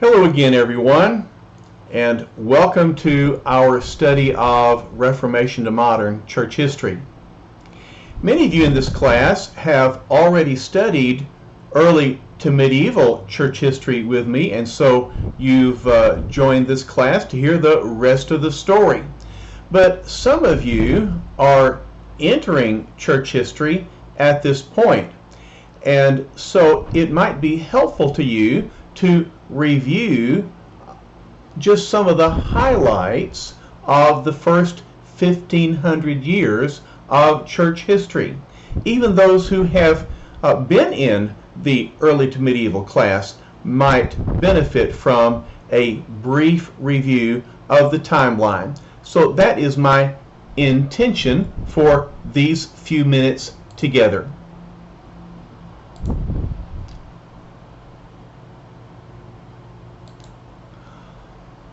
Hello again, everyone, and welcome to our study of Reformation to Modern Church History. Many of you in this class have already studied early to medieval church history with me, and so you've joined this class to hear the rest of the story. But some of you are entering church history at this point, and so it might be helpful to you to review just some of the highlights of the first 1500 years of church history. Even those who have been in the early to medieval class might benefit from a brief review of the timeline. So that is my intention for these few minutes together.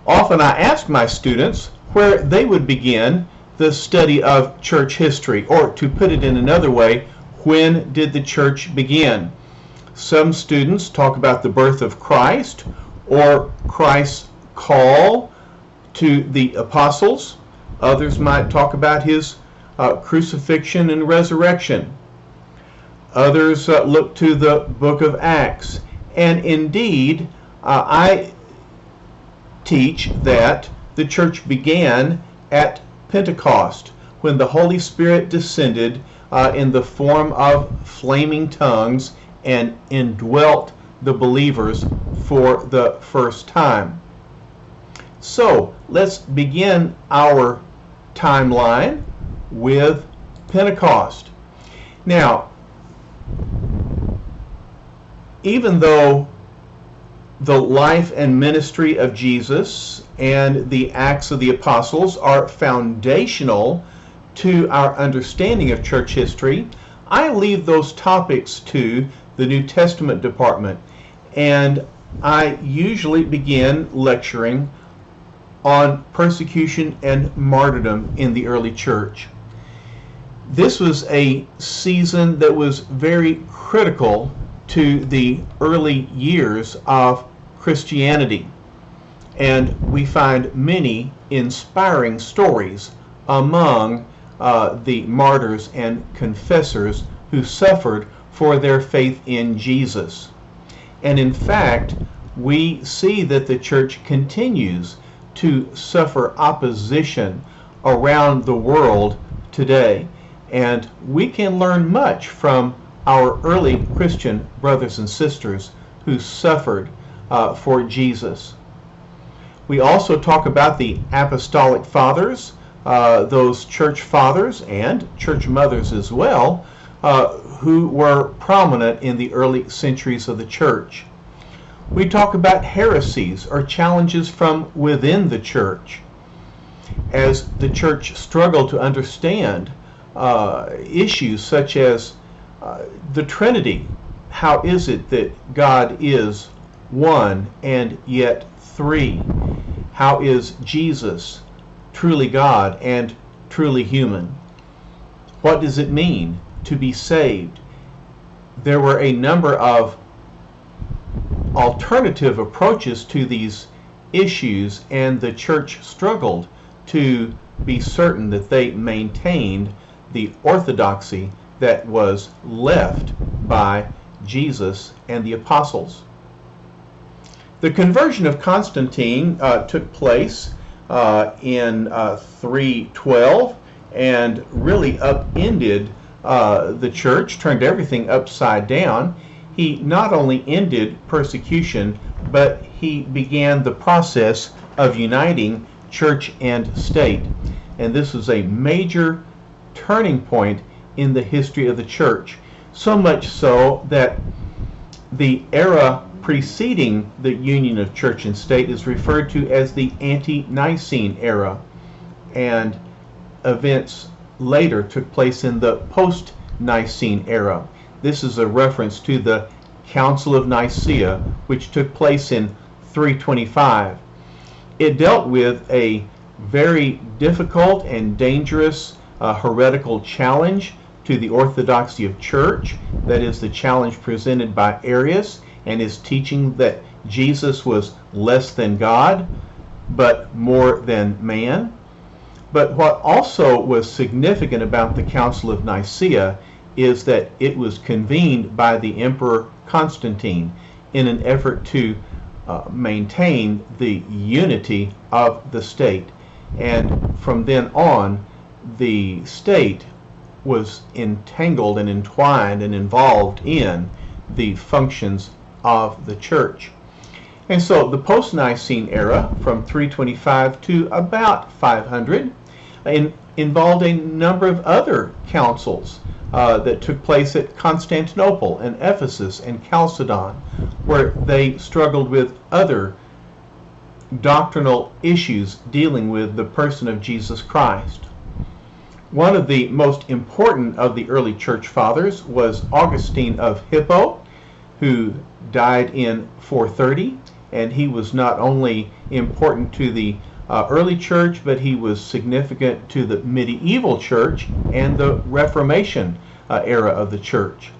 Often I ask my students where they would begin the study of church history, or to put it in another way, when did the church begin? Some students talk about the birth of Christ or Christ's call to the apostles. Others might talk about his crucifixion and resurrection. Others look to the book of Acts. And indeed, I teach that the church began at Pentecost, when the Holy Spirit descended in the form of flaming tongues and indwelt the believers for the first time. So let's begin our timeline with Pentecost. Now, even though the life and ministry of Jesus and the Acts of the Apostles are foundational to our understanding of church history, I leave those topics to the New Testament department, and I usually begin lecturing on persecution and martyrdom in the early church. This was a season that was very critical to the early years of Christianity, and we find many inspiring stories among the martyrs and confessors who suffered for their faith in Jesus. And in fact, we see that the church continues to suffer opposition around the world today, and we can learn much from our early Christian brothers and sisters who suffered for Jesus. We also talk about the apostolic fathers, those church fathers and church mothers as well, who were prominent in the early centuries of the church. We talk about heresies or challenges from within the church, as the church struggled to understand issues such as the Trinity. How is it that God is one and yet three? How is Jesus truly God and truly human? What does it mean to be saved? There were a number of alternative approaches to these issues, and the church struggled to be certain that they maintained the orthodoxy that was left by Jesus and the apostles. The conversion of Constantine took place in 312 and really upended the church, turned everything upside down. He not only ended persecution, but he began the process of uniting church and state. And this was a major turning point in the history of the church, so much so that the era preceding the union of church and state is referred to as the ante-Nicene era, and events later took place in the post-Nicene era. This is a reference to the Council of Nicaea, which took place in 325. It dealt with a very difficult and dangerous heretical challenge to the orthodoxy of church, that is the challenge presented by Arius and his teaching that Jesus was less than God, but more than man. But what also was significant about the Council of Nicaea is that it was convened by the Emperor Constantine in an effort to maintain the unity of the state. And from then on, the state was entangled and entwined and involved in the functions of the church. And so the post-Nicene era, from 325 to about 500, involved a number of other councils that took place at Constantinople and Ephesus and Chalcedon, where they struggled with other doctrinal issues dealing with the person of Jesus Christ. One of the most important of the early church fathers was Augustine of Hippo, who died in 430, and he was not only important to the early church, but he was significant to the medieval church and the Reformation era of the church.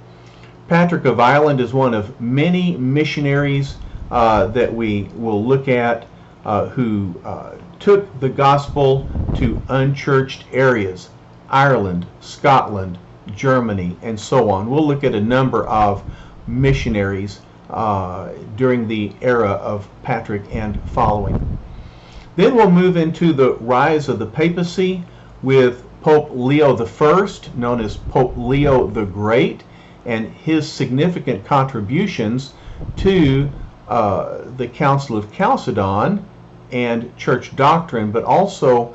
Patrick of Ireland is one of many missionaries that we will look at who took the gospel to unchurched areas: Ireland, Scotland, Germany, and so on. We'll look at a number of missionaries during the era of Patrick and following. Then we'll move into the rise of the papacy with Pope Leo I, known as Pope Leo the Great, and his significant contributions to the Council of Chalcedon and church doctrine, but also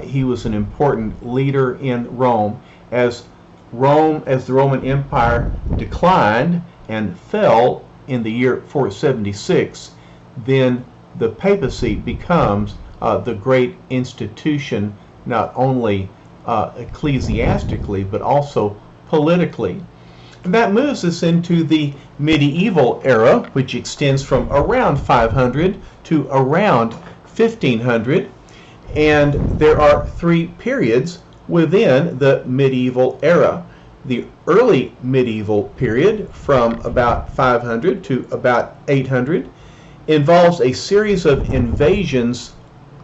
he was an important leader in Rome. As the Roman Empire declined and fell in the year 476, then the papacy becomes the great institution, not only ecclesiastically, but also politically. And that moves us into the medieval era, which extends from around 500 to around 1500. And there are three periods within the medieval era. The early medieval period, from about 500 to about 800, involves a series of invasions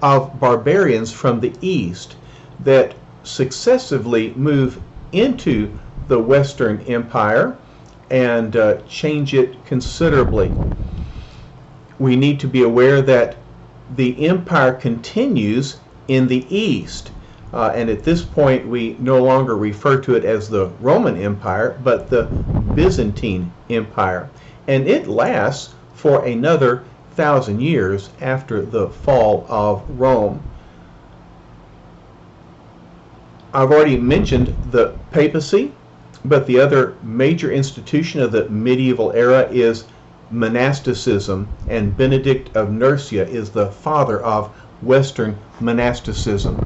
of barbarians from the east that successively move into the Western Empire and change it considerably. We need to be aware that the empire continues in the east, and at this point we no longer refer to it as the Roman Empire, but the Byzantine Empire, and it lasts for another 1,000 years after the fall of Rome. I've already mentioned the papacy, but the other major institution of the medieval era is monasticism, and Benedict of Nursia is the father of Western monasticism.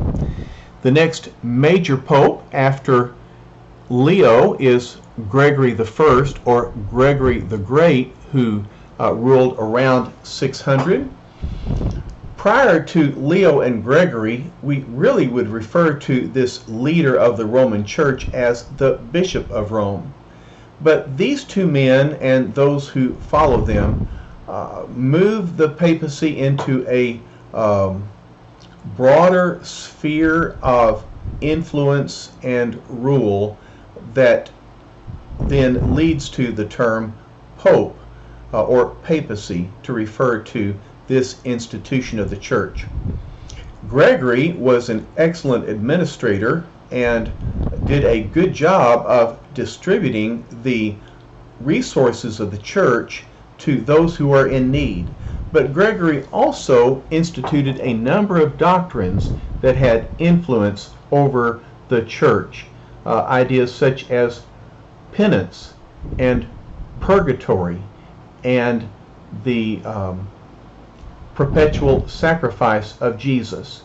The next major pope after Leo is Gregory I, or Gregory the Great, who ruled around 600. Prior to Leo and Gregory, we really would refer to this leader of the Roman Church as the Bishop of Rome. But these two men and those who follow them moved the papacy into a broader sphere of influence and rule that then leads to the term pope or papacy to refer to this institution of the church. Gregory was an excellent administrator and did a good job of distributing the resources of the church to those who are in need. But Gregory also instituted a number of doctrines that had influence over the church. Ideas such as penance and purgatory and the perpetual sacrifice of Jesus.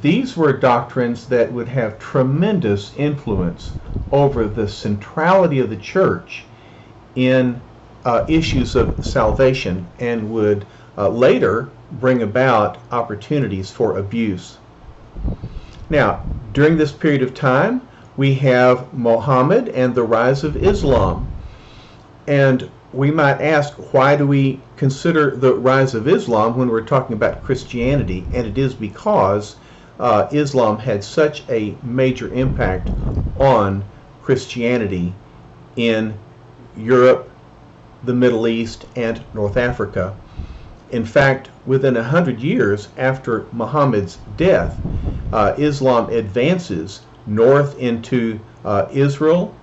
These were doctrines that would have tremendous influence over the centrality of the church in issues of salvation, and would later bring about opportunities for abuse. Now, during this period of time, we have Muhammad and the rise of Islam. And we might ask, why do we consider the rise of Islam when we're talking about Christianity? And it is because Islam had such a major impact on Christianity in Europe, the Middle East, and North Africa. In fact, within 100 years after Muhammad's death, Islam advances north into Israel,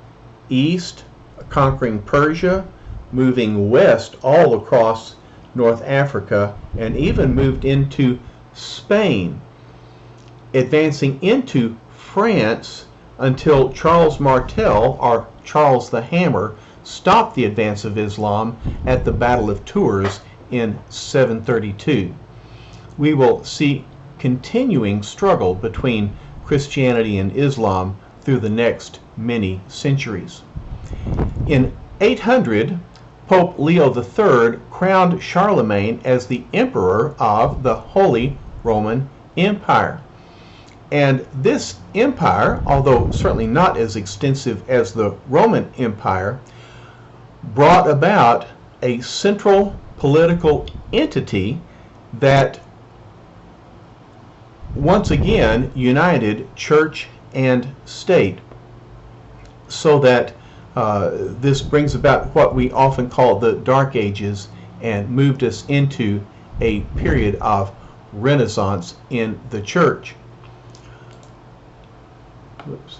east, conquering Persia, moving west all across North Africa, and even moved into Spain, advancing into France until Charles Martel, or Charles the Hammer, stopped the advance of Islam at the Battle of Tours in 732. We will see continuing struggle between Christianity and Islam through the next many centuries. In 800, Pope Leo III crowned Charlemagne as the emperor of the Holy Roman Empire. And this empire, although certainly not as extensive as the Roman Empire, brought about a central political entity that once again united church and state, so that this brings about what we often call the Dark Ages and moved us into a period of Renaissance in the church. Oops.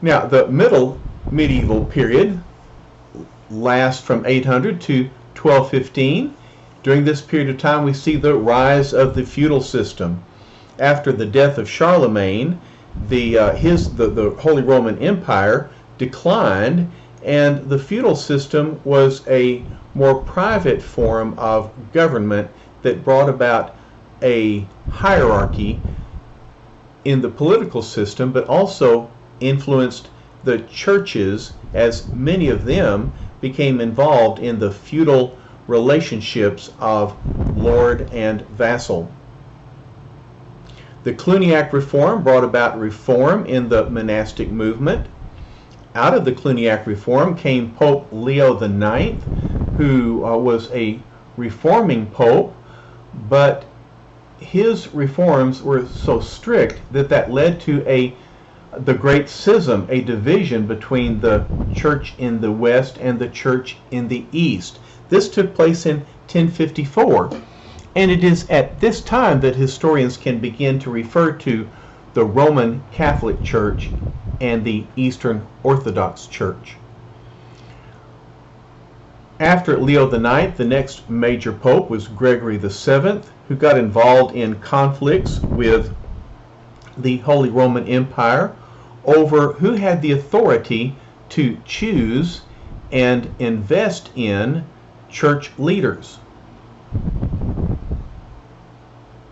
Now, the middle medieval period lasts from 800 to 1215. During this period of time, we see the rise of the feudal system. After the death of Charlemagne, the Holy Roman Empire declined, and the feudal system was a more private form of government that brought about a hierarchy in the political system, but also influenced the churches, as many of them became involved in the feudal relationships of lord and vassal. The Cluniac Reform brought about reform in the monastic movement. Out of the Cluniac Reform came Pope Leo IX, who was a reforming pope, but his reforms were so strict that led to the Great Schism, a division between the church in the west and the church in the east. This took place in 1054. And it is at this time that historians can begin to refer to the Roman Catholic Church and the Eastern Orthodox Church. After Leo IX, the next major pope was Gregory VII, who got involved in conflicts with the Holy Roman Empire over who had the authority to choose and invest in church leaders.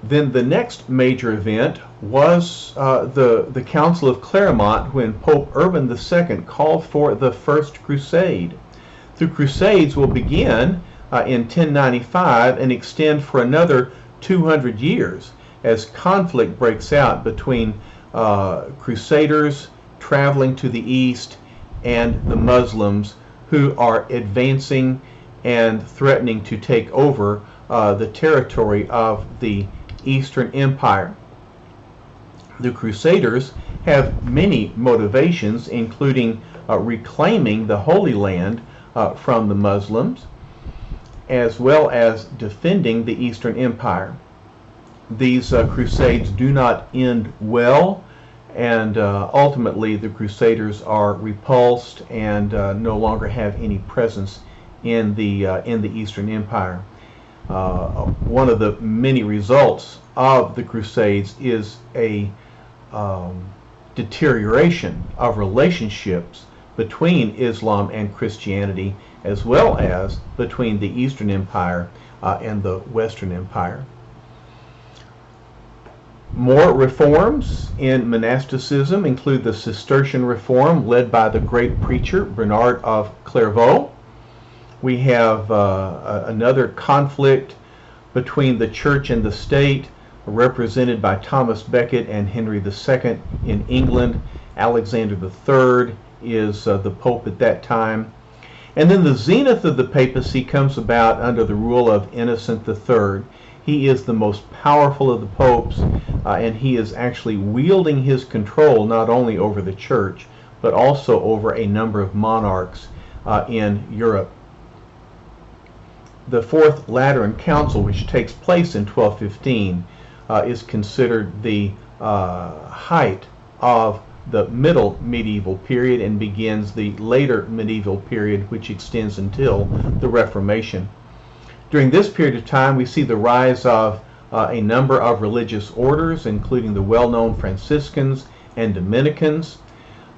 Then the next major event was the Council of Clermont, when Pope Urban II called for the First Crusade. The Crusades will begin in 1095 and extend for another 200 years as conflict breaks out between Crusaders traveling to the east and the Muslims, who are advancing and threatening to take over the territory of the Eastern Empire. The Crusaders have many motivations, including reclaiming the Holy Land from the Muslims, as well as defending the Eastern Empire. These crusades do not end well, and ultimately the Crusaders are repulsed and no longer have any presence in the Eastern Empire. One of the many results of the Crusades is a deterioration of relationships between Islam and Christianity, as well as between the Eastern Empire and the Western Empire. More reforms in monasticism include the Cistercian reform led by the great preacher Bernard of Clairvaux. We have another conflict between the church and the state, represented by Thomas Becket and Henry II in England, Alexander III is the Pope at that time. And then the zenith of the papacy comes about under the rule of Innocent III. He is the most powerful of the popes, and he is actually wielding his control not only over the church, but also over a number of monarchs in Europe. The Fourth Lateran Council, which takes place in 1215, is considered the height of the middle medieval period and begins the later medieval period, which extends until the Reformation. During this period of time, we see the rise of a number of religious orders, including the well-known Franciscans and Dominicans.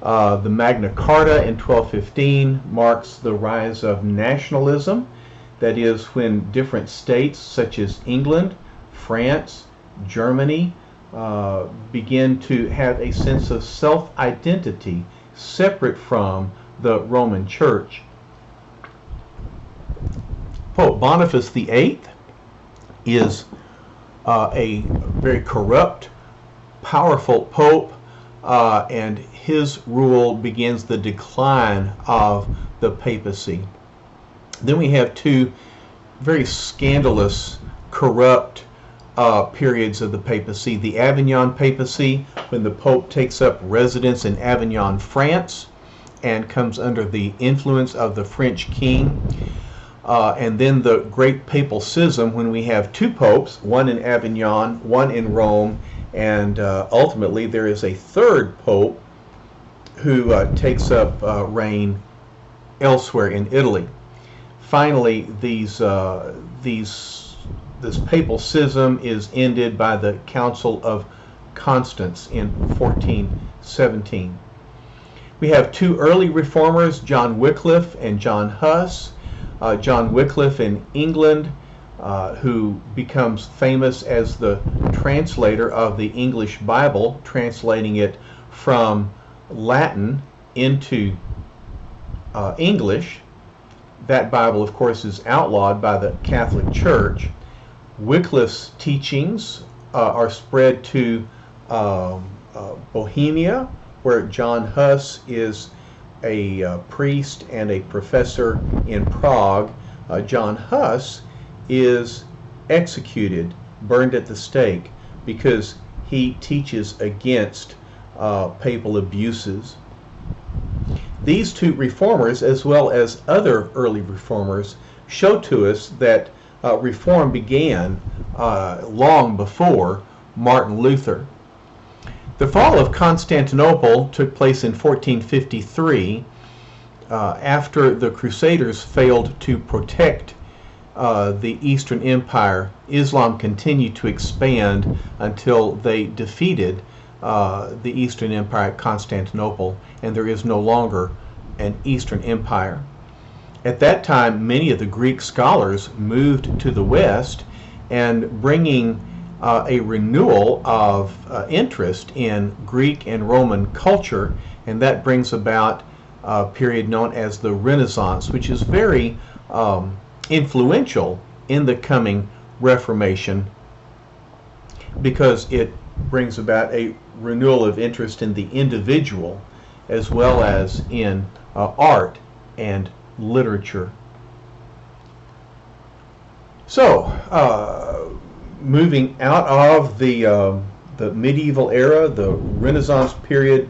The Magna Carta in 1215 marks the rise of nationalism. That is, when different states such as England, France, Germany begin to have a sense of self-identity separate from the Roman Church. Pope Boniface VIII is a very corrupt, powerful pope, and his rule begins the decline of the papacy. Then we have two very scandalous, corrupt periods of the papacy. The Avignon papacy, when the Pope takes up residence in Avignon, France, and comes under the influence of the French king. And then the Great Papal Schism, when we have two popes, one in Avignon, one in Rome, and ultimately there is a third pope who takes up reign elsewhere in Italy. Finally, this papal schism is ended by the Council of Constance in 1417. We have two early reformers, John Wycliffe and John Huss. John Wycliffe in England, who becomes famous as the translator of the English Bible, translating it from Latin into English. That Bible, of course, is outlawed by the Catholic Church. Wycliffe's teachings are spread to Bohemia, where John Huss is a priest and a professor in Prague. John Huss is executed, burned at the stake, because he teaches against papal abuses. These two reformers, as well as other early reformers, show to us that reform began long before Martin Luther. The fall of Constantinople took place in 1453 after the Crusaders failed to protect the Eastern Empire. Islam continued to expand until they defeated the Eastern Empire at Constantinople, and there is no longer an Eastern Empire. At that time, many of the Greek scholars moved to the West, and bringing a renewal of interest in Greek and Roman culture, and that brings about a period known as the Renaissance, which is very influential in the coming Reformation, because it brings about a renewal of interest in the individual as well as in art and literature. So, moving out of the medieval era, the Renaissance period,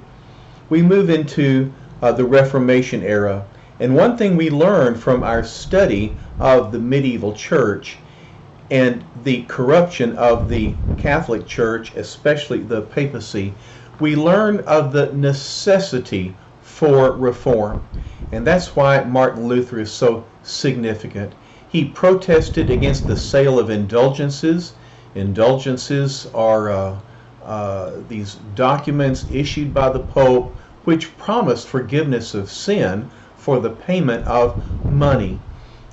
we move into the Reformation era. And one thing we learn from our study of the medieval church and the corruption of the Catholic Church, especially the papacy, we learn of the necessity for reform. And that's why Martin Luther is so significant. He protested against the sale of indulgences. Indulgences are these documents issued by the Pope which promised forgiveness of sin for the payment of money.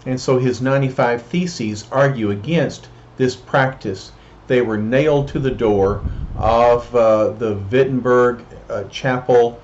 And so his 95 Theses argue against this practice. They were nailed to the door of the Wittenberg Chapel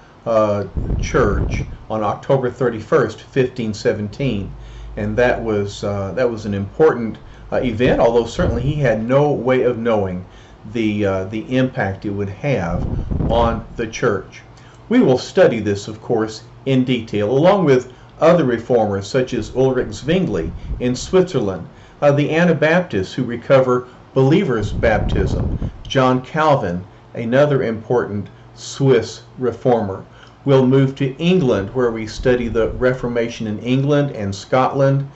Church on October 31st, 1517. And that was an important event, although certainly he had no way of knowing the impact it would have on the church. We will study this, of course, in detail, along with other reformers such as Ulrich Zwingli in Switzerland, the Anabaptists who recover believers' baptism, John Calvin, another important Swiss reformer. We'll move to England, where we study the Reformation in England and Scotland.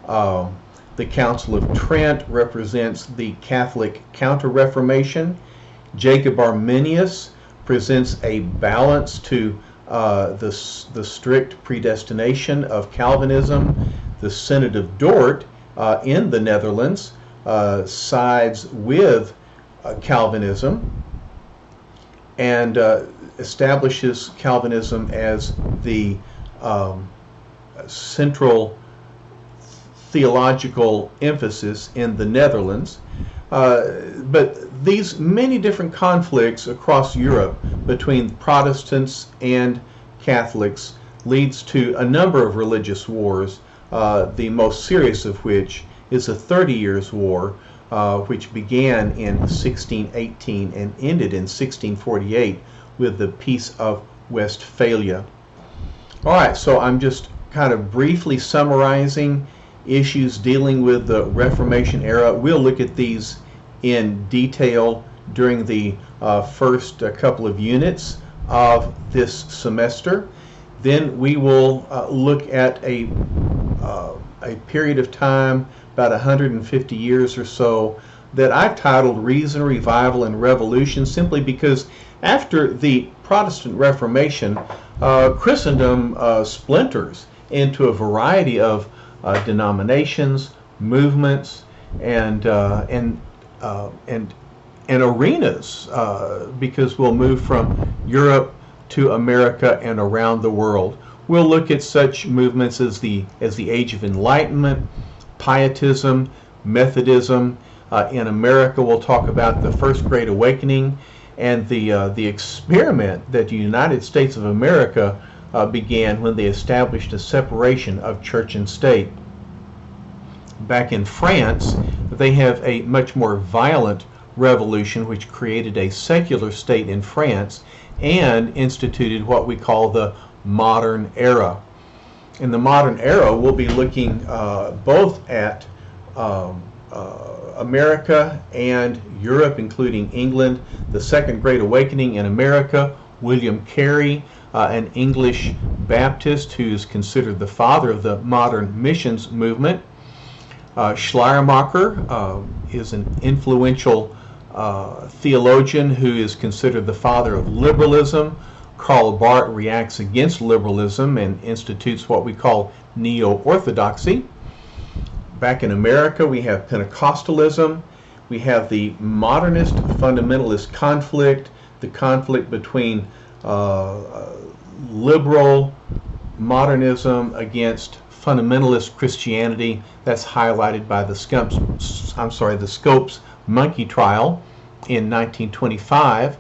The Council of Trent represents the Catholic Counter-Reformation. Jacob Arminius presents a balance to the strict predestination of Calvinism. The Synod of Dort in the Netherlands sides with Calvinism and establishes Calvinism as the central theological emphasis in the Netherlands. But these many different conflicts across Europe between Protestants and Catholics leads to a number of religious wars, the most serious of which is the 30 Years' War, which began in 1618 and ended in 1648 with the Peace of Westphalia. All right, so I'm just kind of briefly summarizing issues dealing with the Reformation era. We'll look at these in detail during the first couple of units of this semester. Then we will look at a period of time, about 150 years or so, that I've titled Reason, Revival, and Revolution, simply because after the Protestant Reformation, Christendom splinters into a variety of denominations, movements, and arenas, because we'll move from Europe to America and around the world. We'll look at such movements as the Age of Enlightenment, Pietism, Methodism. In America, we'll talk about the First Great Awakening and the experiment that the United States of America began when they established a separation of church and state. Back in France, they have a much more violent revolution which created a secular state in France and instituted what we call the modern era. In the modern era, we'll be looking both at America and Europe, including England, the Second Great Awakening in America, William Carey, an English Baptist who's considered the father of the modern missions movement. Schleiermacher is an influential theologian who is considered the father of liberalism. Karl Barth reacts against liberalism and institutes what we call neo-orthodoxy. Back in America, we have Pentecostalism. We have the modernist fundamentalist conflict, the conflict between liberal modernism against fundamentalist Christianity. That's highlighted by the Scopes monkey trial in 1925.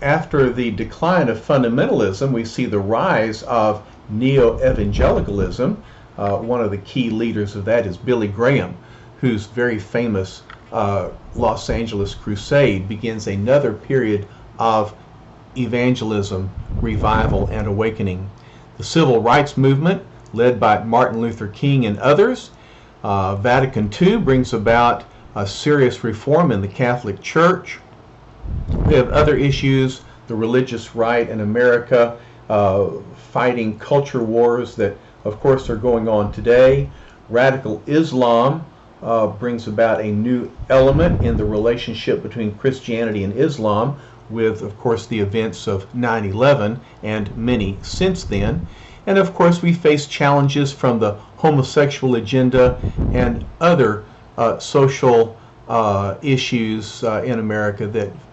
After the decline of fundamentalism, we see the rise of neo-evangelicalism. One of the key leaders of that is Billy Graham, whose very famous Los Angeles Crusade begins another period of evangelism, revival, and awakening. The Civil Rights Movement, led by Martin Luther King and others. Vatican II brings about a serious reform in the Catholic Church. We have other issues, the religious right in America, fighting culture wars that, of course, are going on today. Radical Islam brings about a new element in the relationship between Christianity and Islam, with, of course, the events of 9/11 and many since then. And, of course, we face challenges from the homosexual agenda and other social issues in America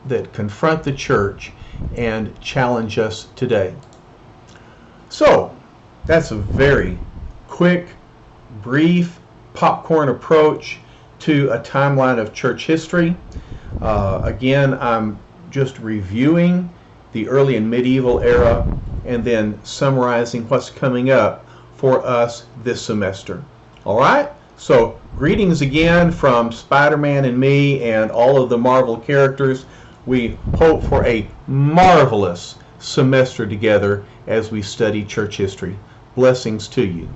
that confront the church and challenge us today. So, that's a very quick, brief, popcorn approach to a timeline of church history. Again, I'm just reviewing the early and medieval era and then summarizing what's coming up for us this semester. All right? So, greetings again from Spider-Man and me and all of the Marvel characters. We hope for a marvelous semester together as we study church history. Blessings to you.